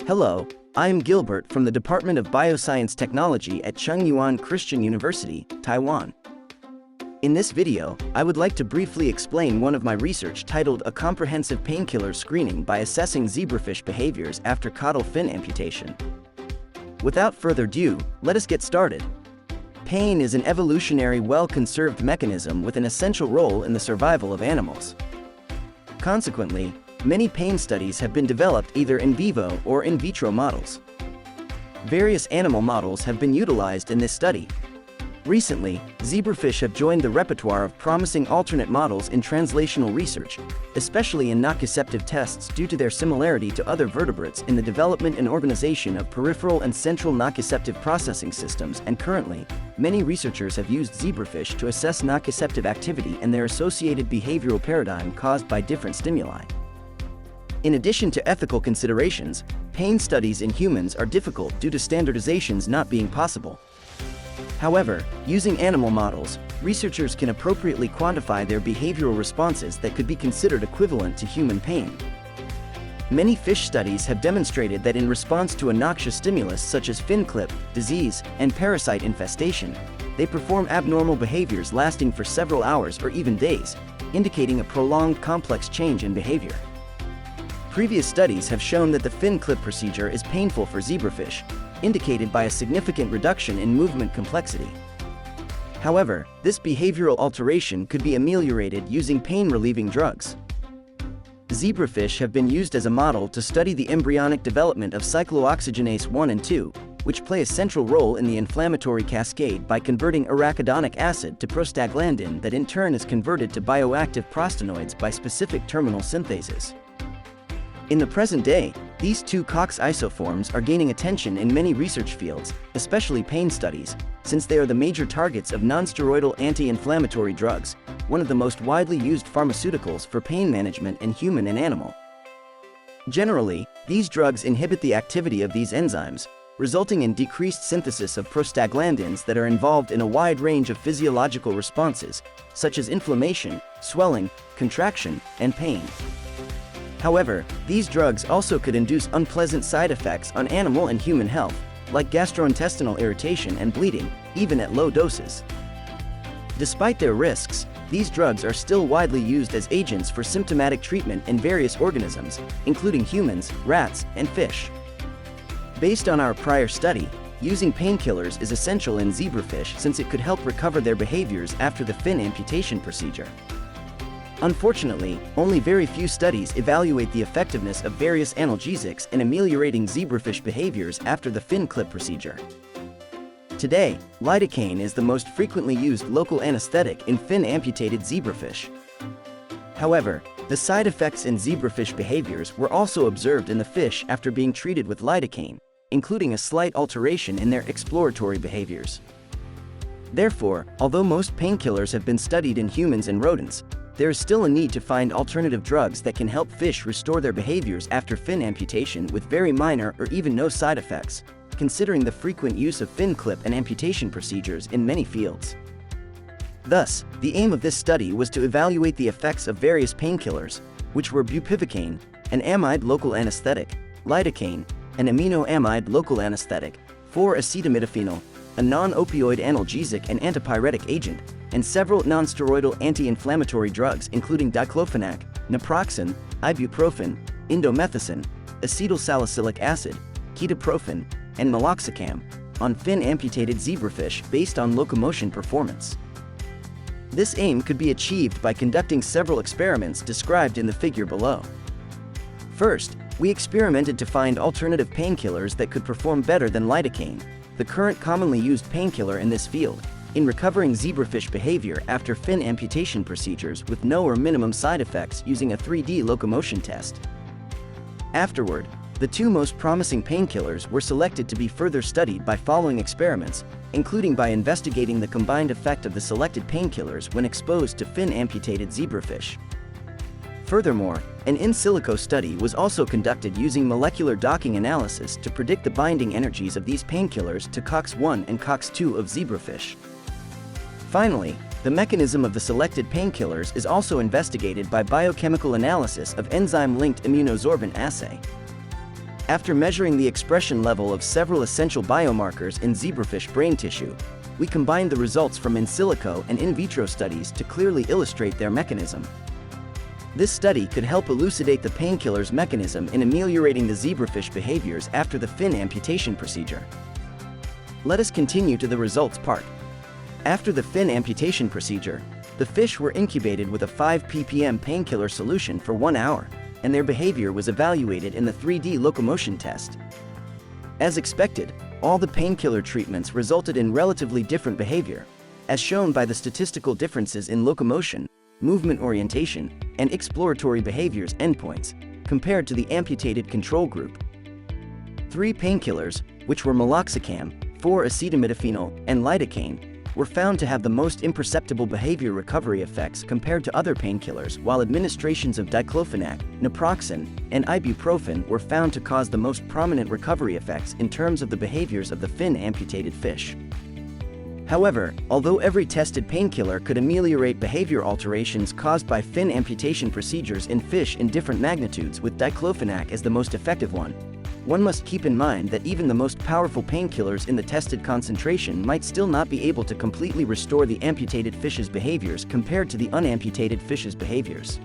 Hello, I am Gilbert from the Department of Bioscience Technology at Chung Yuan Christain University, Taiwan. In this video, I would like to briefly explain one of my research titled A Comprehensive Painkiller Screening by Assessing Zebrafish Behaviors After Caudal Fin Amputation. Without further ado, let us get started. Pain is an evolutionary well-conserved mechanism with an essential role in the survival of animals. Consequently, many pain studies have been developed either in vivo or in vitro models. Various animal models have been utilized in this study. Recently, zebrafish have joined the repertoire of promising alternate models in translational research, especially in nociceptive tests due to their similarity to other vertebrates in the development and organization of peripheral and central nociceptive processing systems, and currently, many researchers have used zebrafish to assess nociceptive activity and their associated behavioral paradigm caused by different stimuli. In addition to ethical considerations, pain studies in humans are difficult due to standardizations not being possible. However, using animal models, researchers can appropriately quantify their behavioral responses that could be considered equivalent to human pain. Many fish studies have demonstrated that in response to a noxious stimulus such as fin clip, disease, and parasite infestation, they perform abnormal behaviors lasting for several hours or even days, indicating a prolonged complex change in behavior. Previous studies have shown that the fin clip procedure is painful for zebrafish, indicated by a significant reduction in movement complexity. However, this behavioral alteration could be ameliorated using pain-relieving drugs. Zebrafish have been used as a model to study the embryonic development of cyclooxygenase 1 and 2, which play a central role in the inflammatory cascade by converting arachidonic acid to prostaglandin that in turn is converted to bioactive prostanoids by specific terminal synthases. In the present day, these two COX isoforms are gaining attention in many research fields, especially pain studies, since they are the major targets of nonsteroidal anti-inflammatory drugs, one of the most widely used pharmaceuticals for pain management in human and animal. Generally, these drugs inhibit the activity of these enzymes, resulting in decreased synthesis of prostaglandins that are involved in a wide range of physiological responses, such as inflammation, swelling, contraction, and pain. However, these drugs also could induce unpleasant side effects on animal and human health, like gastrointestinal irritation and bleeding, even at low doses. Despite their risks, these drugs are still widely used as agents for symptomatic treatment in various organisms, including humans, rats, and fish. Based on our prior study, using painkillers is essential in zebrafish since it could help recover their behaviors after the fin amputation procedure. Unfortunately, only very few studies evaluate the effectiveness of various analgesics in ameliorating zebrafish behaviors after the fin clip procedure. Today, lidocaine is the most frequently used local anesthetic in fin amputated zebrafish. However, the side effects in zebrafish behaviors were also observed in the fish after being treated with lidocaine, including a slight alteration in their exploratory behaviors. Therefore, although most painkillers have been studied in humans and rodents, there is still a need to find alternative drugs that can help fish restore their behaviors after fin amputation with very minor or even no side effects, considering the frequent use of fin clip and amputation procedures in many fields. Thus, the aim of this study was to evaluate the effects of various painkillers, which were bupivacaine, an amide local anesthetic, lidocaine, an amino-amide local anesthetic, 4-acetaminophenol, a non-opioid analgesic and antipyretic agent, and several nonsteroidal anti-inflammatory drugs including diclofenac, naproxen, ibuprofen, indomethacin, acetylsalicylic acid, ketoprofen, and meloxicam, on fin amputated zebrafish based on locomotion performance. This aim could be achieved by conducting several experiments described in the figure below. First, we experimented to find alternative painkillers that could perform better than lidocaine, the current commonly used painkiller in this field, in recovering zebrafish behavior after fin amputation procedures with no or minimum side effects using a 3D locomotion test. Afterward, the two most promising painkillers were selected to be further studied by following experiments, including by investigating the combined effect of the selected painkillers when exposed to fin amputated zebrafish. Furthermore, an in silico study was also conducted using molecular docking analysis to predict the binding energies of these painkillers to COX-1 and COX-2 of zebrafish. Finally, the mechanism of the selected painkillers is also investigated by biochemical analysis of enzyme-linked immunosorbent assay. After measuring the expression level of several essential biomarkers in zebrafish brain tissue, we combined the results from in silico and in vitro studies to clearly illustrate their mechanism. This study could help elucidate the painkiller's mechanism in ameliorating the zebrafish behaviors after the fin amputation procedure. Let us continue to the results part. After the fin amputation procedure, the fish were incubated with a 5 ppm painkiller solution for 1 hour, and their behavior was evaluated in the 3D locomotion test. As expected, all the painkiller treatments resulted in relatively different behavior, as shown by the statistical differences in locomotion, movement orientation, and exploratory behaviors endpoints, compared to the amputated control group. 3 painkillers, which were meloxicam, 4-acetaminophenol, and lidocaine, were found to have the most imperceptible behavior recovery effects compared to other painkillers, while administrations of diclofenac, naproxen, and ibuprofen were found to cause the most prominent recovery effects in terms of the behaviors of the fin amputated fish. However, although every tested painkiller could ameliorate behavior alterations caused by fin amputation procedures in fish in different magnitudes, with diclofenac as the most effective one must keep in mind that even the most powerful painkillers in the tested concentration might still not be able to completely restore the amputated fish's behaviors compared to the unamputated fish's behaviors.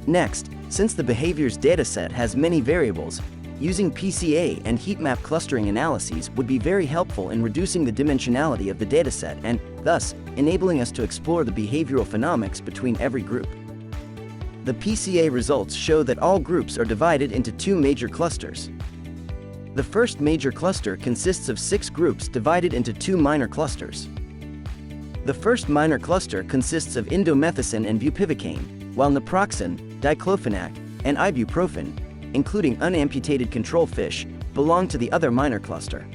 Next, since the behaviors dataset has many variables, using PCA and heat map clustering analyses would be very helpful in reducing the dimensionality of the dataset and, thus, enabling us to explore the behavioral phenomics between every group. The PCA results show that all groups are divided into 2 major clusters. The first major cluster consists of 6 groups divided into 2 minor clusters. The first minor cluster consists of indomethacin and bupivacaine, while naproxen, diclofenac, and ibuprofen, including unamputated control fish, belong to the other minor cluster.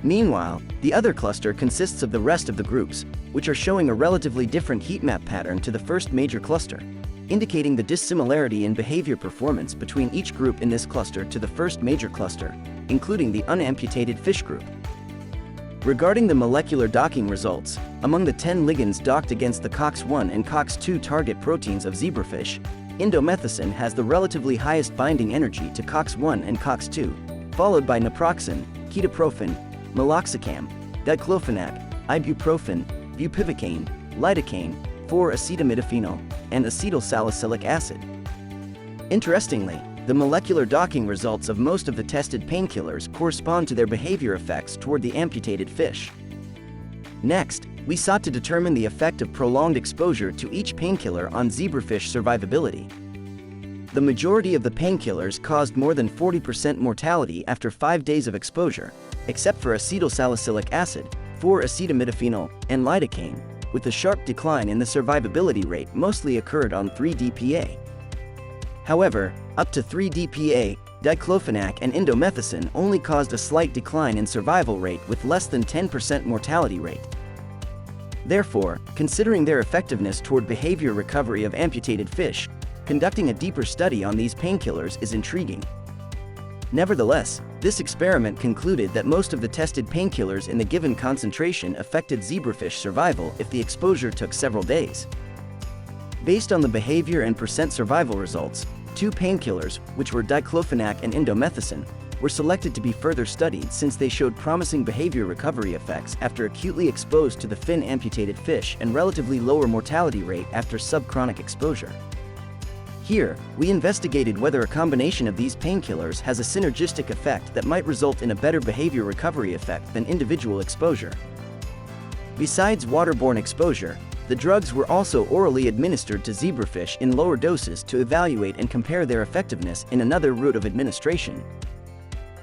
Meanwhile, the other cluster consists of the rest of the groups, which are showing a relatively different heat map pattern to the first major cluster, indicating the dissimilarity in behavior performance between each group in this cluster to the first major cluster, including the unamputated fish group. Regarding the molecular docking results, among the 10 ligands docked against the COX-1 and COX-2 target proteins of zebrafish, indomethacin has the relatively highest binding energy to COX-1 and COX-2, followed by naproxen, ketoprofen, meloxicam, diclofenac, ibuprofen, bupivacaine, lidocaine, 4-acetaminophenol, and acetyl salicylic acid. Interestingly, the molecular docking results of most of the tested painkillers correspond to their behavior effects toward the amputated fish. Next, we sought to determine the effect of prolonged exposure to each painkiller on zebrafish survivability. The majority of the painkillers caused more than 40% mortality after 5 days of exposure, except for acetyl salicylic acid, 4-acetaminophenol, and lidocaine, with the sharp decline in the survivability rate mostly occurred on 3-DPA. However, up to 3-DPA, diclofenac and indomethacin only caused a slight decline in survival rate with less than 10% mortality rate. Therefore, considering their effectiveness toward behavior recovery of amputated fish, conducting a deeper study on these painkillers is intriguing. Nevertheless, this experiment concluded that most of the tested painkillers in the given concentration affected zebrafish survival if the exposure took several days. Based on the behavior and percent survival results, 2 painkillers, which were diclofenac and indomethacin, were selected to be further studied since they showed promising behavior recovery effects after acutely exposed to the fin amputated fish and relatively lower mortality rate after subchronic exposure. Here, we investigated whether a combination of these painkillers has a synergistic effect that might result in a better behavior recovery effect than individual exposure. Besides waterborne exposure, the drugs were also orally administered to zebrafish in lower doses to evaluate and compare their effectiveness in another route of administration.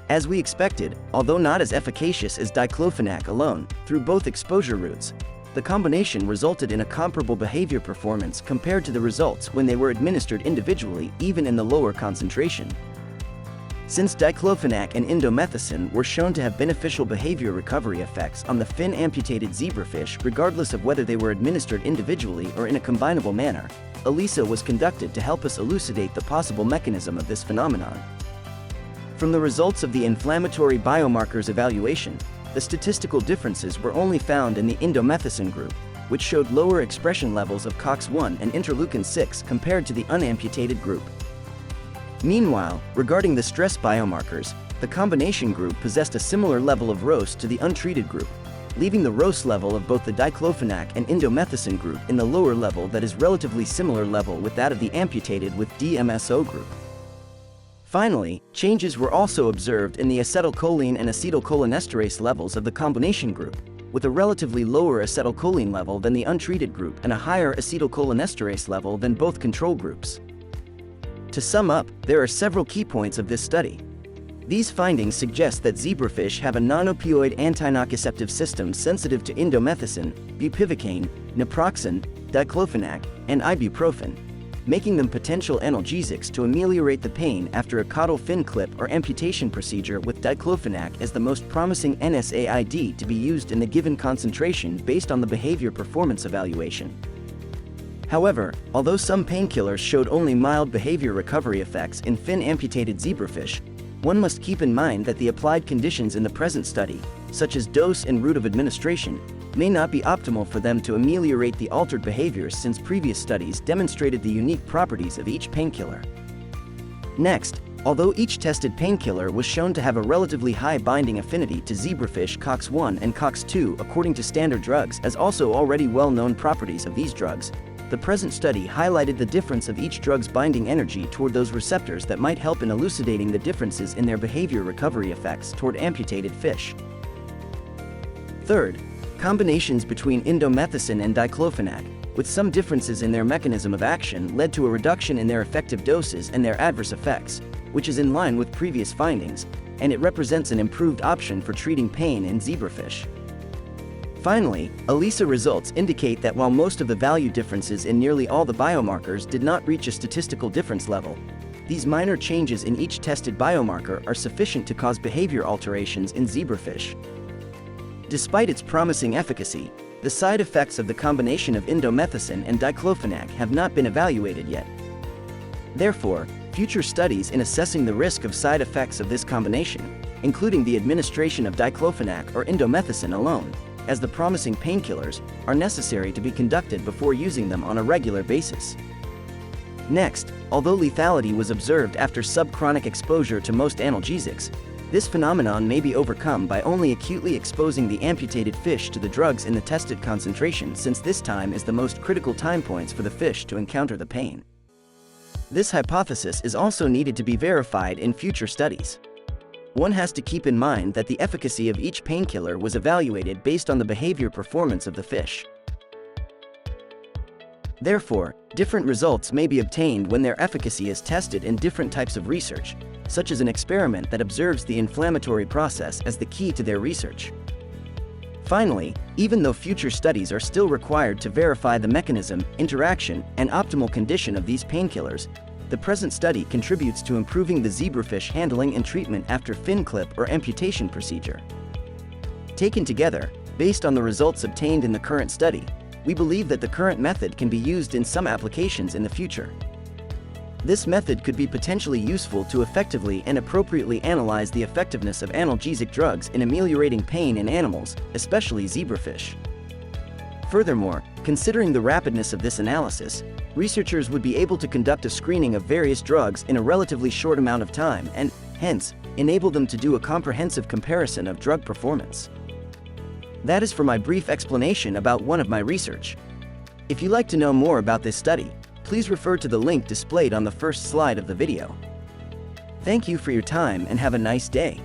As we expected, although not as efficacious as diclofenac alone, through both exposure routes, the combination resulted in a comparable behavior performance compared to the results when they were administered individually, even in the lower concentration. Since diclofenac and indomethacin were shown to have beneficial behavior recovery effects on the fin amputated zebrafish regardless of whether they were administered individually or in a combinable manner, ELISA was conducted to help us elucidate the possible mechanism of this phenomenon. From the results of the inflammatory biomarkers evaluation, the statistical differences were only found in the indomethacin group, which showed lower expression levels of COX-1 and interleukin-6 compared to the unamputated group. Meanwhile, regarding the stress biomarkers, the combination group possessed a similar level of ROS to the untreated group, leaving the ROS level of both the diclofenac and Indomethacin group in the lower level that is relatively similar level with that of the amputated with DMSO group. Finally, changes were also observed in the acetylcholine and acetylcholinesterase levels of the combination group, with a relatively lower acetylcholine level than the untreated group and a higher acetylcholinesterase level than both control groups. To sum up, there are several key points of this study. These findings suggest that zebrafish have a non-opioid anti-nociceptive system sensitive to indomethacin, bupivacaine, naproxen, diclofenac, and ibuprofen, making them potential analgesics to ameliorate the pain after a caudal fin clip or amputation procedure, with diclofenac as the most promising NSAID to be used in the given concentration based on the behavior performance evaluation. However, although some painkillers showed only mild behavior recovery effects in fin-amputated zebrafish, one must keep in mind that the applied conditions in the present study, such as dose and route of administration, may not be optimal for them to ameliorate the altered behaviors, since previous studies demonstrated the unique properties of each painkiller. Next, although each tested painkiller was shown to have a relatively high binding affinity to zebrafish COX-1 and COX-2 according to standard drugs, as also already well-known properties of these drugs, the present study highlighted the difference of each drug's binding energy toward those receptors that might help in elucidating the differences in their behavior recovery effects toward amputated fish. Third, combinations between indomethacin and diclofenac, with some differences in their mechanism of action, led to a reduction in their effective doses and their adverse effects, which is in line with previous findings, and it represents an improved option for treating pain in zebrafish. Finally, ELISA results indicate that while most of the value differences in nearly all the biomarkers did not reach a statistical difference level, these minor changes in each tested biomarker are sufficient to cause behavior alterations in zebrafish. Despite its promising efficacy, the side effects of the combination of indomethacin and diclofenac have not been evaluated yet. Therefore, future studies in assessing the risk of side effects of this combination, including the administration of diclofenac or indomethacin alone, as the promising painkillers, are necessary to be conducted before using them on a regular basis. Next, although lethality was observed after subchronic exposure to most analgesics, this phenomenon may be overcome by only acutely exposing the amputated fish to the drugs in the tested concentration, since this time is the most critical time points for the fish to encounter the pain. This hypothesis is also needed to be verified in future studies. One has to keep in mind that the efficacy of each painkiller was evaluated based on the behavior performance of the fish. Therefore, different results may be obtained when their efficacy is tested in different types of research, such as an experiment that observes the inflammatory process as the key to their research. Finally, even though future studies are still required to verify the mechanism, interaction, and optimal condition of these painkillers, the present study contributes to improving the zebrafish handling and treatment after fin clip or amputation procedure. Taken together, based on the results obtained in the current study, we believe that the current method can be used in some applications in the future. This method could be potentially useful to effectively and appropriately analyze the effectiveness of analgesic drugs in ameliorating pain in animals, especially zebrafish. Furthermore, considering the rapidness of this analysis, researchers would be able to conduct a screening of various drugs in a relatively short amount of time and, hence, enable them to do a comprehensive comparison of drug performance. That is for my brief explanation about one of my research. If you'd like to know more about this study, please refer to the link displayed on the first slide of the video. Thank you for your time and have a nice day.